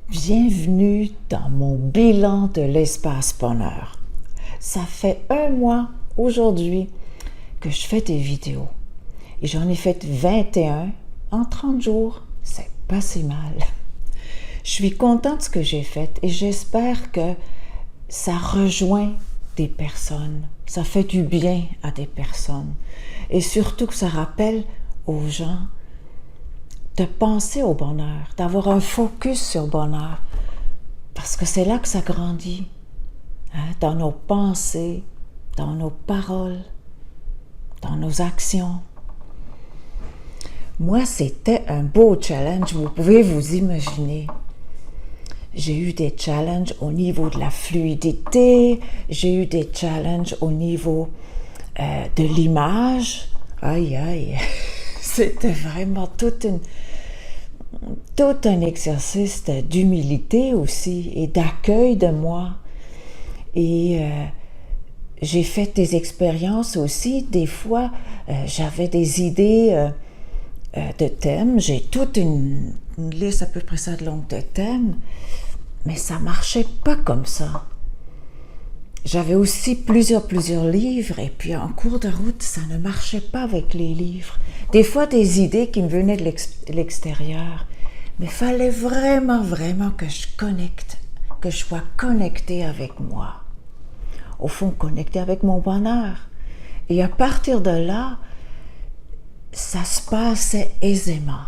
Bienvenue dans mon bilan de l'espace bonheur. Ça fait 1 mois aujourd'hui que je fais des vidéos et j'en ai fait 21 en 30 jours. C'est pas si mal. Je suis contente de ce que j'ai fait et j'espère que ça rejoint des personnes. Ça fait du bien à des personnes et surtout que ça rappelle aux gens de penser au bonheur, d'avoir un focus sur le bonheur, parce que c'est là que ça grandit, dans nos pensées, dans nos paroles, dans nos actions. Moi, c'était un beau challenge, vous pouvez vous imaginer. J'ai eu des challenges au niveau de la fluidité, j'ai eu des challenges au niveau de l'image. Aïe, aïe, c'était vraiment tout un exercice d'humilité aussi et d'accueil de moi. Et j'ai fait des expériences aussi. Des fois, j'avais des idées de thèmes. J'ai toute une liste à peu près ça de longue de thèmes, mais ça marchait pas comme ça. J'avais aussi plusieurs livres et puis en cours de route, ça ne marchait pas avec les livres. Des fois, des idées qui me venaient de l'extérieur. Mais il fallait vraiment que je connecte, que je sois connectée avec moi. Au fond, connectée avec mon bonheur. Et à partir de là, ça se passait aisément.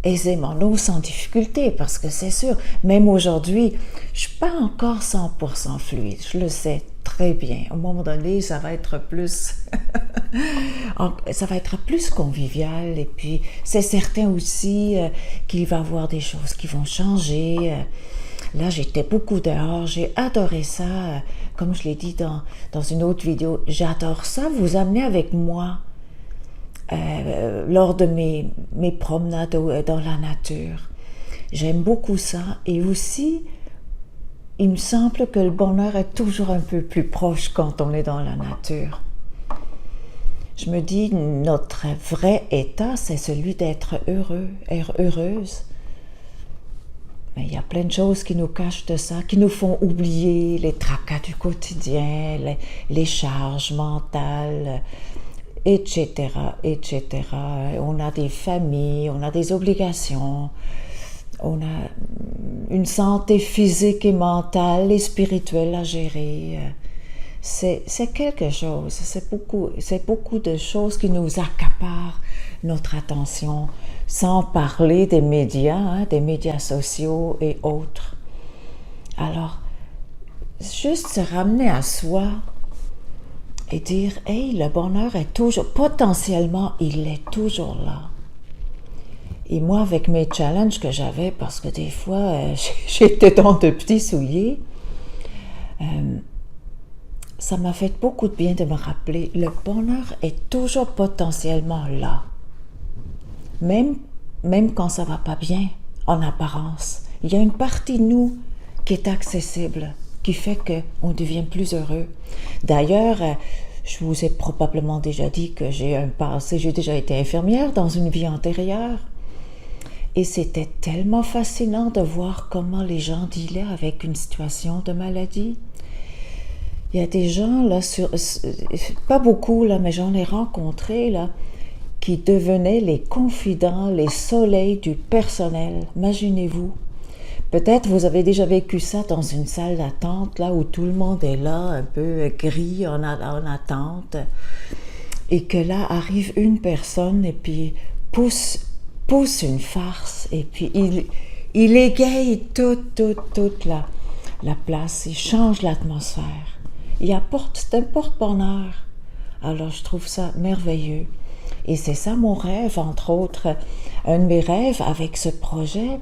Aisément, non sans difficulté, parce que c'est sûr, même aujourd'hui, je ne suis pas encore 100% fluide, je le sais très bien. À un moment donné, ça va être plus convivial, et puis c'est certain aussi qu'il va y avoir des choses qui vont changer. Là, j'étais beaucoup dehors, j'ai adoré ça, comme je l'ai dit dans une autre vidéo, j'adore ça, vous amener avec moi. Lors de mes promenades dans la nature. J'aime beaucoup ça. Et aussi, il me semble que le bonheur est toujours un peu plus proche quand on est dans la nature. Je me dis, notre vrai état, c'est celui d'être heureux, heureuse. Mais il y a plein de choses qui nous cachent de ça, qui nous font oublier les tracas du quotidien, les charges mentales, etc. On a des familles, on a des obligations, on a une santé physique et mentale et spirituelle à gérer. C'est quelque chose, c'est beaucoup de choses qui nous accaparent notre attention, sans parler des médias sociaux et autres. Alors, juste se ramener à soi, et dire, hey, le bonheur est toujours, potentiellement, il est toujours là. Et moi, avec mes challenges que j'avais, parce que des fois, j'étais dans de petits souliers, ça m'a fait beaucoup de bien de me rappeler, le bonheur est toujours potentiellement là. Même quand ça va pas bien, en apparence. Il y a une partie de nous qui est accessible, qui fait qu'on devient plus heureux. D'ailleurs, je vous ai probablement déjà dit que j'ai un passé, j'ai déjà été infirmière dans une vie antérieure. Et c'était tellement fascinant de voir comment les gens dealaient avec une situation de maladie. Il y a des gens, là, pas beaucoup, là, mais j'en ai rencontré, là, qui devenaient les confidents, les soleils du personnel. Imaginez-vous. Peut-être vous avez déjà vécu ça dans une salle d'attente, là où tout le monde est là, un peu gris en attente, et que là arrive une personne et puis pousse une farce, et puis il égaye toute la place, il change l'atmosphère, c'est un porte-bonheur. Alors je trouve ça merveilleux. Et c'est ça mon rêve, entre autres, un de mes rêves avec ce projet,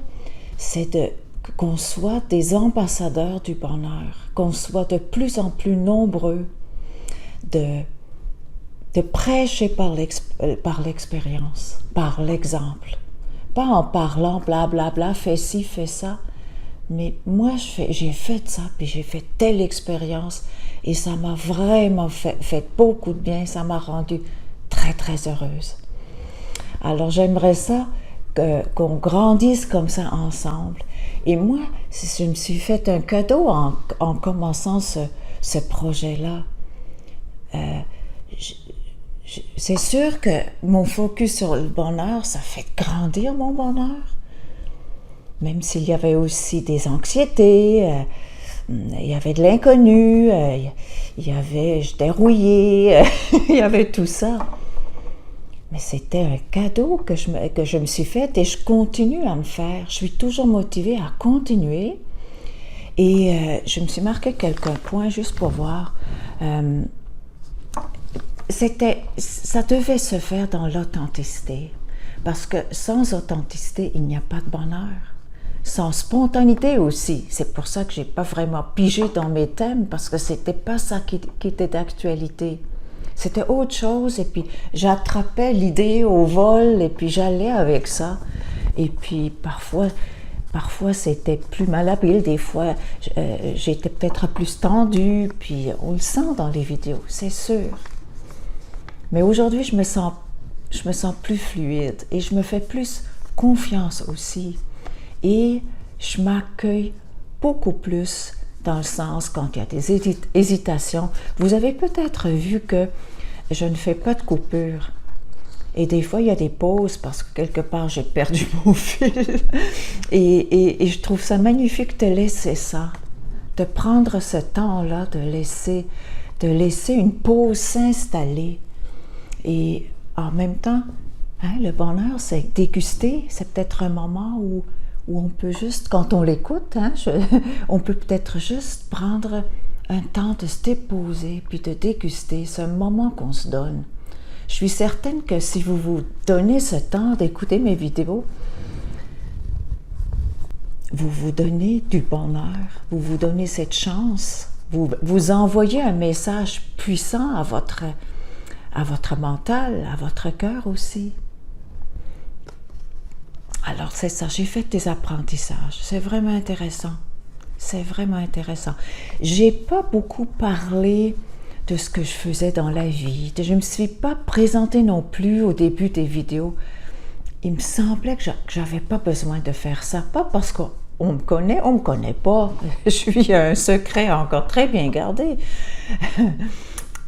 c'est qu'on soit des ambassadeurs du bonheur, qu'on soit de plus en plus nombreux, de prêcher par l'expérience, par l'exemple. Pas en parlant blablabla, fais ci, fais ça, mais moi j'ai fait ça, puis j'ai fait telle expérience, et ça m'a vraiment fait beaucoup de bien, ça m'a rendue très heureuse. Alors j'aimerais ça qu'on grandisse comme ça ensemble. Et moi, je me suis fait un cadeau en commençant ce projet-là. C'est sûr que mon focus sur le bonheur, ça fait grandir mon bonheur. Même s'il y avait aussi des anxiétés, il y avait de l'inconnu, j'étais rouillée, il y avait tout ça. Mais c'était un cadeau que je me suis fait et je continue à me faire. Je suis toujours motivée à continuer. Et je me suis marqué quelques points juste pour voir. Ça devait se faire dans l'authenticité. Parce que sans authenticité, il n'y a pas de bonheur. Sans spontanéité aussi. C'est pour ça que je n'ai pas vraiment pigé dans mes thèmes, parce que c'était pas ça qui était d'actualité. C'était autre chose, et puis j'attrapais l'idée au vol, et puis j'allais avec ça. Et puis parfois c'était plus malhabile, des fois j'étais peut-être plus tendue, puis on le sent dans les vidéos, c'est sûr. Mais aujourd'hui, je me sens plus fluide, et je me fais plus confiance aussi. Et je m'accueille beaucoup plus dans le sens quand il y a des hésitations. Vous avez peut-être vu que je ne fais pas de coupure. Et des fois, il y a des pauses parce que quelque part, j'ai perdu mon fil. Et je trouve ça magnifique de laisser ça, de prendre ce temps-là, de laisser une pause s'installer. Et en même temps, le bonheur, c'est déguster. C'est peut-être un moment où on peut juste, quand on l'écoute, on peut peut-être juste prendre un temps de se déposer puis de déguster ce moment qu'on se donne. Je suis certaine que si vous vous donnez ce temps d'écouter mes vidéos, vous vous donnez du bonheur, vous vous donnez cette chance, vous envoyez un message puissant à votre mental, à votre cœur aussi. Alors c'est ça, j'ai fait des apprentissages, c'est vraiment intéressant, c'est vraiment intéressant. J'ai pas beaucoup parlé de ce que je faisais dans la vie, je me suis pas présentée non plus au début des vidéos. Il me semblait que j'avais pas besoin de faire ça, pas parce qu'on me connaît pas, je suis un secret encore très bien gardé,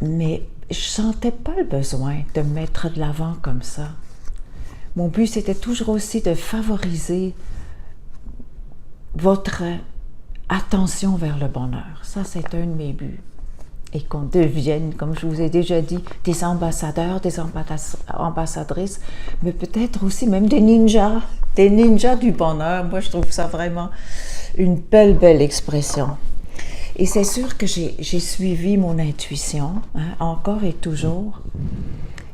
mais je sentais pas le besoin de me mettre de l'avant comme ça. Mon but, c'était toujours aussi de favoriser votre attention vers le bonheur. Ça, c'est un de mes buts. Et qu'on devienne, comme je vous ai déjà dit, des ambassadeurs, des ambassadrices, mais peut-être aussi même des ninjas du bonheur. Moi, je trouve ça vraiment une belle expression. Et c'est sûr que j'ai suivi mon intuition, encore et toujours.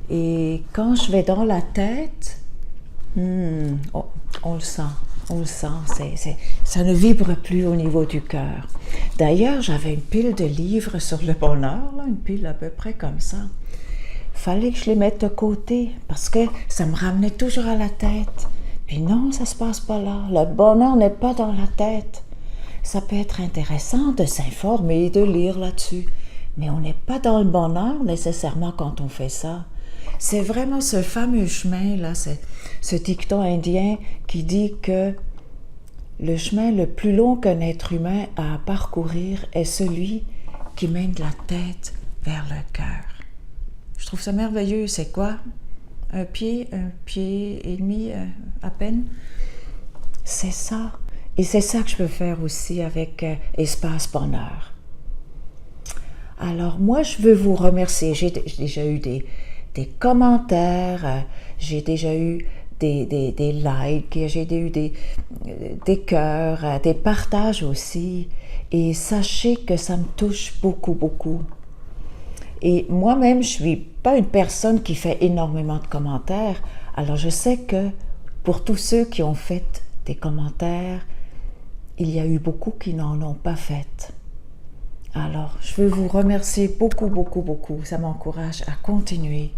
Et quand je vais dans la tête, on le sent, ça ne vibre plus au niveau du cœur. D'ailleurs, j'avais une pile de livres sur le bonheur, une pile à peu près comme ça. Fallait que je les mette de côté, parce que ça me ramenait toujours à la tête. Puis non, ça se passe pas là. Le bonheur n'est pas dans la tête. Ça peut être intéressant de s'informer, de lire là-dessus, mais on n'est pas dans le bonheur nécessairement quand on fait ça. C'est vraiment ce fameux chemin-là, ce dicton indien qui dit que le chemin le plus long qu'un être humain a à parcourir est celui qui mène de la tête vers le cœur. Je trouve ça merveilleux. C'est quoi? Un pied et demi à peine? C'est ça. Et c'est ça que je veux faire aussi avec Espace Bonheur. Alors moi, je veux vous remercier. J'ai déjà eu des commentaires, j'ai déjà eu des likes, j'ai eu des cœurs, des partages aussi. Et sachez que ça me touche beaucoup. Et moi-même, je ne suis pas une personne qui fait énormément de commentaires. Alors je sais que pour tous ceux qui ont fait des commentaires, il y a eu beaucoup qui n'en ont pas fait. Alors, je veux vous remercier beaucoup. Ça m'encourage à continuer.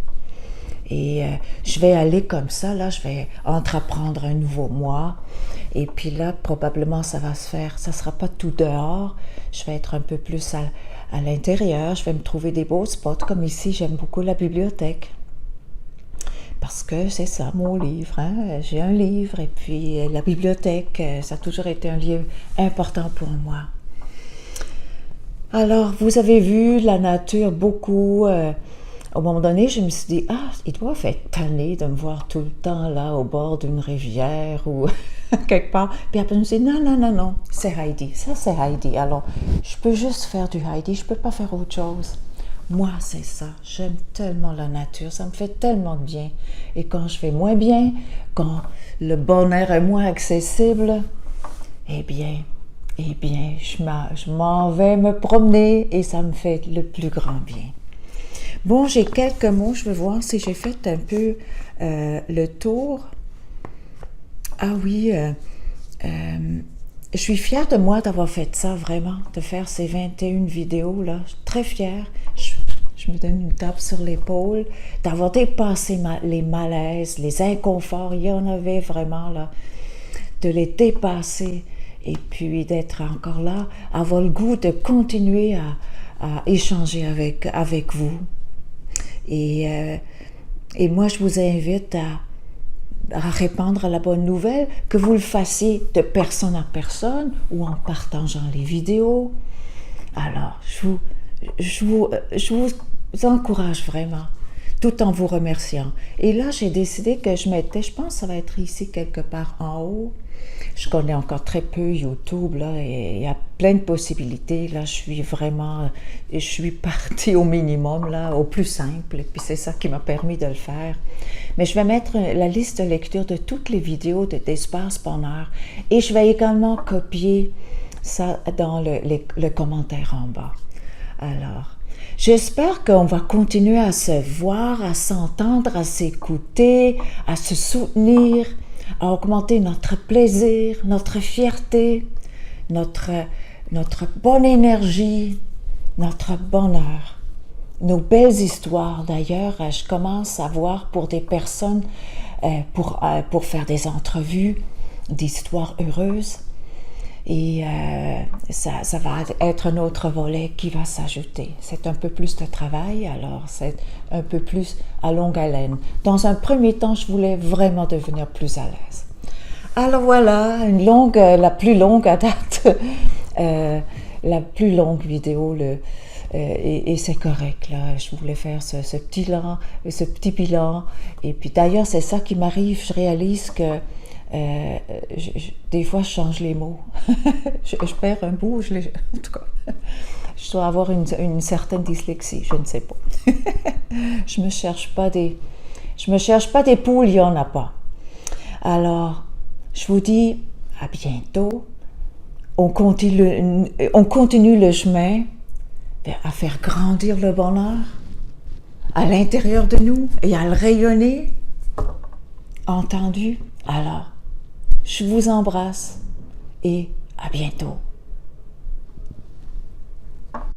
Et je vais aller comme ça, là, je vais entreprendre un nouveau mois. Et puis là, probablement, ça va se faire, ça ne sera pas tout dehors. Je vais être un peu plus à l'intérieur. Je vais me trouver des beaux spots, comme ici, j'aime beaucoup la bibliothèque. parce que c'est ça mon livre, hein? J'ai un livre et puis la bibliothèque, ça a toujours été un lieu important pour moi. Alors, vous avez vu la nature beaucoup. Au moment donné, je me suis dit, ils doivent être tannés de me voir tout le temps là au bord d'une rivière ou quelque part. Puis après, je me suis dit, non, c'est Heidi. Ça, c'est Heidi. Alors, je peux juste faire du Heidi, je peux pas faire autre chose. Moi, c'est ça. J'aime tellement la nature, ça me fait tellement de bien. Et quand je vais moins bien, quand le bonheur est moins accessible, eh bien, je m'en vais me promener et ça me fait le plus grand bien. Bon, j'ai quelques mots, je vais voir si j'ai fait un peu le tour. Ah oui, je suis fière de moi d'avoir fait ça vraiment, de faire ces 21 vidéos là. Je suis très fière. Je me donne une tape sur l'épaule, d'avoir dépassé les malaises, les inconforts, il y en avait vraiment là, de les dépasser et puis d'être encore là, avoir le goût de continuer à échanger avec vous. Et moi, je vous invite à répandre la bonne nouvelle, que vous le fassiez de personne à personne ou en partageant les vidéos. Alors, je vous encourage vraiment, tout en vous remerciant. Et là, j'ai décidé que je pense que ça va être ici quelque part en haut. Je connais encore très peu YouTube, là, et il y a plein de possibilités. Là, je suis partie au minimum, là, au plus simple, et puis c'est ça qui m'a permis de le faire. Mais je vais mettre la liste de lecture de toutes les vidéos d'Espace Bonheur, et je vais également copier ça dans le commentaire en bas. Alors, j'espère qu'on va continuer à se voir, à s'entendre, à s'écouter, à se soutenir, à augmenter notre plaisir, notre fierté, notre bonne énergie, notre bonheur, nos belles histoires. D'ailleurs, je commence à voir pour des personnes, pour faire des entrevues d'histoires heureuses. Et ça va être un autre volet qui va s'ajouter. C'est un peu plus de travail, alors c'est un peu plus à longue haleine. Dans un premier temps, je voulais vraiment devenir plus à l'aise. Alors voilà, la plus longue à date, la plus longue vidéo, et c'est correct, là. Je voulais faire ce petit bilan. Et puis d'ailleurs, c'est ça qui m'arrive, je réalise que des fois, je change les mots. je perds un bout, en tout cas, je dois avoir une certaine dyslexie, je ne sais pas. Je me cherche pas des poules, il n'y en a pas. Alors, je vous dis à bientôt. On continue le chemin à faire grandir le bonheur à l'intérieur de nous et à le rayonner. Entendu? Alors, je vous embrasse et à bientôt.